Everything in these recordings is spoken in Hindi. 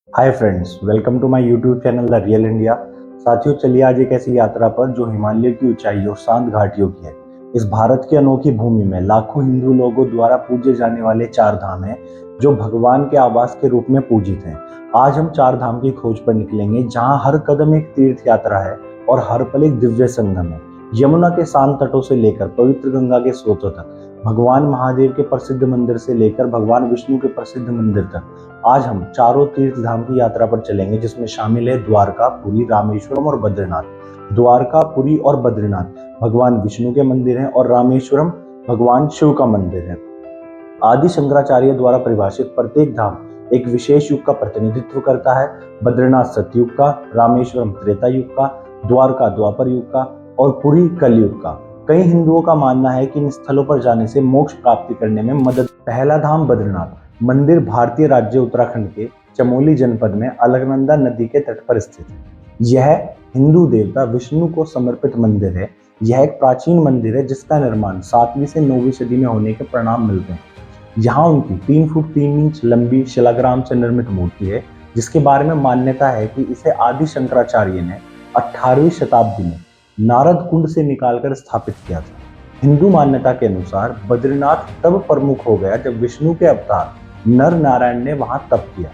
Hi friends, welcome to my YouTube channel the real India. साथियों, चलिए आज एक ऐसी यात्रा पर जो हिमालय की ऊंचाई और शांत घाटियों की है। इस भारत की अनोखी भूमि में लाखों हिंदू लोगों द्वारा पूजे जाने वाले चार धाम हैं जो भगवान के आवास के रूप में पूजित हैं। आज हम चार धाम की खोज पर निकलेंगे जहां हर कदम एक तीर्थ यात्रा है और हर पल एक दिव्य संगम है। यमुना के शांत तटों से लेकर पवित्र गंगा के स्रोतों तक, भगवान महादेव के प्रसिद्ध मंदिर से लेकर भगवान विष्णु के प्रसिद्ध मंदिर तक, आज हम चारों तीर्थ धाम की यात्रा पर चलेंगे जिसमें शामिल है द्वारका, पुरी, रामेश्वरम और बद्रीनाथ। द्वारका, पुरी और बद्रीनाथ भगवान विष्णु के मंदिर हैं और रामेश्वरम भगवान शिव का मंदिर है। आदि शंकराचार्य द्वारा परिभाषित प्रत्येक धाम एक विशेष युग का प्रतिनिधित्व करता है। बद्रीनाथ सतयुग का, रामेश्वरम त्रेता युग का, द्वारका द्वापर युग का और पुरी कलयुग का। कई हिंदुओं का मानना है कि इन स्थलों पर जाने से मोक्ष प्राप्ति करने में मदद। पहला धाम बद्रीनाथ मंदिर भारतीय राज्य उत्तराखंड के चमोली जनपद में अलकनंदा नदी के तट पर स्थित है। यह हिंदू देवता विष्णु को समर्पित मंदिर है। यह एक प्राचीन मंदिर है जिसका निर्माण 7वीं से 9वीं सदी में होने के परिणाम मिलते हैं। यहाँ उनकी 3 फुट 3 इंच लंबी शिलाग्राम से निर्मित मूर्ति है जिसके बारे में मान्यता है कि इसे आदि शंकराचार्य ने 18वीं शताब्दी में नारद कुंड से निकालकर स्थापित किया था। हिंदू मान्यता के अनुसार बद्रीनाथ तब प्रमुख हो गया जब विष्णु के अवतार नर नारायण ने वहां तप किया।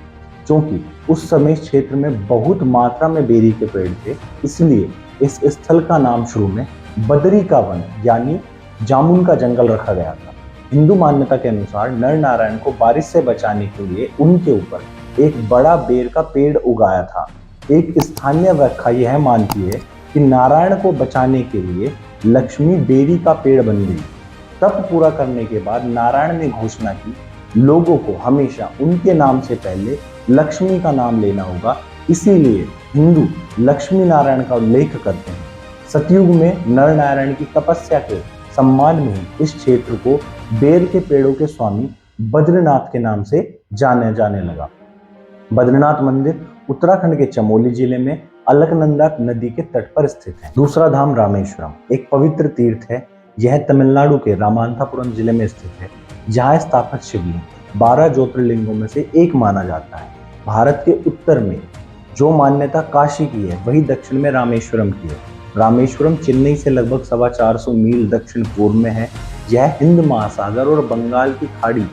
क्योंकि उस समय इस क्षेत्र में बहुत मात्रा में बेरी के पेड़ थे, इसलिए इस स्थल का नाम शुरू में बदरी का वन यानी जामुन का जंगल रखा गया था। हिंदू मान्यता के अनुसार नर नारायण को बारिश से बचाने के लिए उनके ऊपर एक बड़ा बेर का पेड़ उगाया था। एक स्थानीय व्याख्या यह मानती है कि नारायण को बचाने के लिए लक्ष्मी बेरी का पेड़ बन गई। तप पूरा करने के बाद नारायण ने घोषणा की, लोगों को हमेशा उनके नाम से पहले लक्ष्मी का नाम लेना होगा, इसीलिए हिंदू लक्ष्मी नारायण का उल्लेख करते हैं। सतयुग में नर नारायण की तपस्या के सम्मान में इस क्षेत्र को बेर के पेड़ों के स्वामी बद्रीनाथ के नाम से जाने जाने लगा। बद्रीनाथ मंदिर उत्तराखंड के चमोली जिले में अलकनंदा नदी के तट पर स्थित है। दूसरा धाम रामेश्वरम एक पवित्र तीर्थ है। यह तमिलनाडु के रामानाथपुरम जिले में स्थित है जहाँ स्थापित शिवलिंग 12 ज्योतिर्लिंगों में से एक माना जाता है। भारत के उत्तर में जो मान्यता काशी की है वही दक्षिण में रामेश्वरम की है। रामेश्वरम चेन्नई से लगभग 450 मील दक्षिण पूर्व में है। यह हिंद महासागर और बंगाल की खाड़ी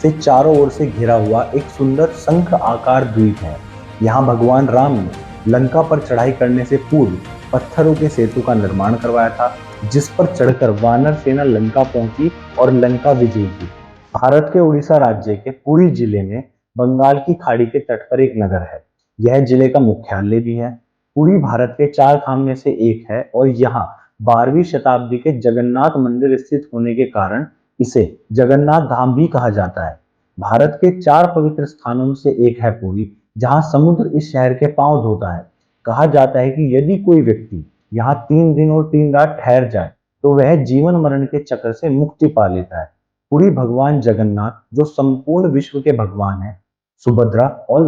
से चारों ओर से घिरा हुआ एक सुंदर शंख आकार द्वीप है। यहाँ भगवान राम ने लंका पर चढ़ाई करने से पूर्व पत्थरों के सेतु का निर्माण करवाया था जिस पर चढ़कर वानर सेना लंका पहुंची और लंका विजयी की। भारत के उड़ीसा राज्य के पुरी जिले में बंगाल की खाड़ी के तट पर एक नगर है। यह जिले का मुख्यालय भी है। पुरी भारत के चार धाम में से एक है और यहाँ 12वीं शताब्दी के जगन्नाथ मंदिर स्थित होने के कारण इसे जगन्नाथ धाम भी कहा जाता है। भारत के चार पवित्र स्थानों में से एक है पुरी, जहाँ समुद्र इस शहर के पांव धोता है। कहा जाता है कि यदि कोई व्यक्ति यहाँ 3 दिन और 3 रात ठहर जाए तो वह जीवन मरण के चक्र से मुक्ति पा लेता है। पुरी भगवान जगन्नाथ जो संपूर्ण विश्व के भगवान है, सुभद्रा और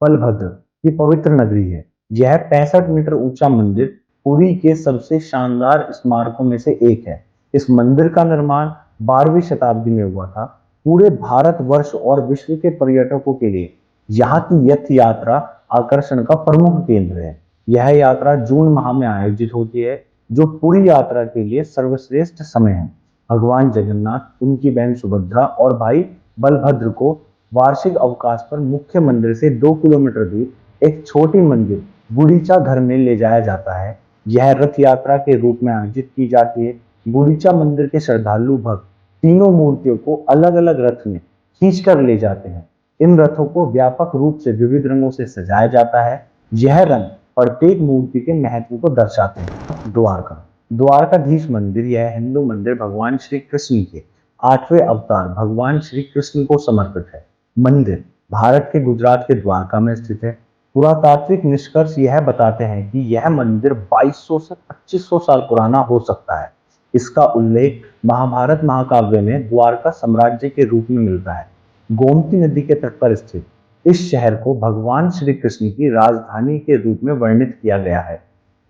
बलभद्र की पवित्र नगरी है। यह 65 मीटर ऊंचा मंदिर पुरी के सबसे शानदार स्मारकों में से एक है। इस मंदिर का निर्माण 12वीं शताब्दी में हुआ था। पूरे भारत वर्ष और विश्व के पर्यटकों के लिए यहाँ की यथ यात्रा आकर्षण का प्रमुख केंद्र है। यह यात्रा जून माह में आयोजित होती है जो पूरी यात्रा के लिए सर्वश्रेष्ठ समय है। भगवान जगन्नाथ, उनकी बहन सुभद्रा और भाई बलभद्र को वार्षिक अवकाश पर मुख्य मंदिर से 2 किलोमीटर दूर एक छोटी मंदिर गुड़ीचा घर में ले जाया जाता है। यह रथ यात्रा के रूप में आयोजित की जाती है। गुड़ीचा मंदिर के श्रद्धालु भक्त तीनों मूर्तियों को अलग अलग रथ में खींचकर ले जाते हैं। इन रथों को व्यापक रूप से विविध रंगों से सजाया जाता है। यह रंग प्रत्येक मूर्ति के महत्व को दर्शाते हैं। द्वारका द्वारकाधीश मंदिर यह हिंदू मंदिर भगवान श्री कृष्ण के 8वें अवतार भगवान श्री कृष्ण को समर्पित है। मंदिर भारत के गुजरात के द्वारका में स्थित है। पुरातात्विक निष्कर्ष यह बताते हैं कि यह मंदिर 2200 से 2500 साल पुराना हो सकता है। इसका उल्लेख महाभारत महाकाव्य में द्वारका साम्राज्य के रूप में मिलता है। गोमती नदी के तट पर स्थित इस शहर को भगवान श्री कृष्ण की राजधानी के रूप में वर्णित किया गया है।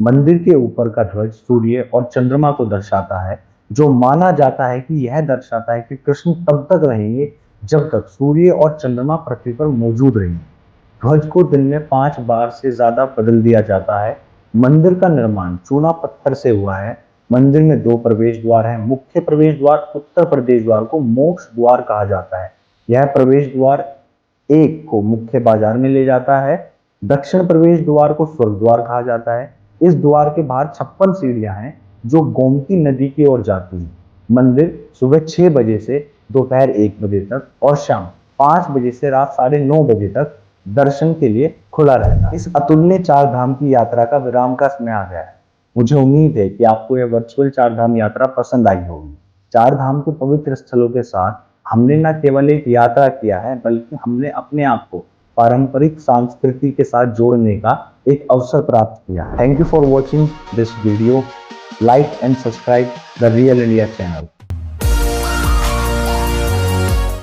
मंदिर के ऊपर का ध्वज सूर्य और चंद्रमा को दर्शाता है, जो माना जाता है कि यह दर्शाता है कि कृष्ण तब तक रहेंगे जब तक सूर्य और चंद्रमा पृथ्वी पर मौजूद रहेंगे। ध्वज को दिन में 5 बार से ज्यादा बदल दिया जाता है। मंदिर का निर्माण चूना पत्थर से हुआ है। मंदिर में 2 प्रवेश द्वार हैं। मुख्य प्रवेश द्वार उत्तर प्रवेश द्वार को मोक्ष द्वार कहा जाता है। यह प्रवेश द्वार एक को मुख्य बाजार में ले जाता है। दक्षिण प्रवेश द्वार को स्वर्ग द्वार कहा जाता है। इस द्वार के बाहर 56 सीढ़ियां हैं जो गोमती नदी की ओर जाती हैं। मंदिर सुबह 6 बजे से दोपहर 1 बजे तक और शाम 5 बजे से रात 9:30 बजे तक दर्शन के लिए खुला रहता है। इस अतुल्य 4 धाम की यात्रा का विराम का समय आ गया है। मुझे उम्मीद है कि आपको यह वर्चुअल 4 धाम यात्रा पसंद आई होगी। 4 धाम के पवित्र स्थलों के साथ हमने न केवल एक यात्रा किया है, बल्कि हमने अपने आप को पारंपरिक संस्कृति के साथ जोड़ने का एक अवसर प्राप्त किया। Thank you for watching this video. Like and subscribe the real India channel.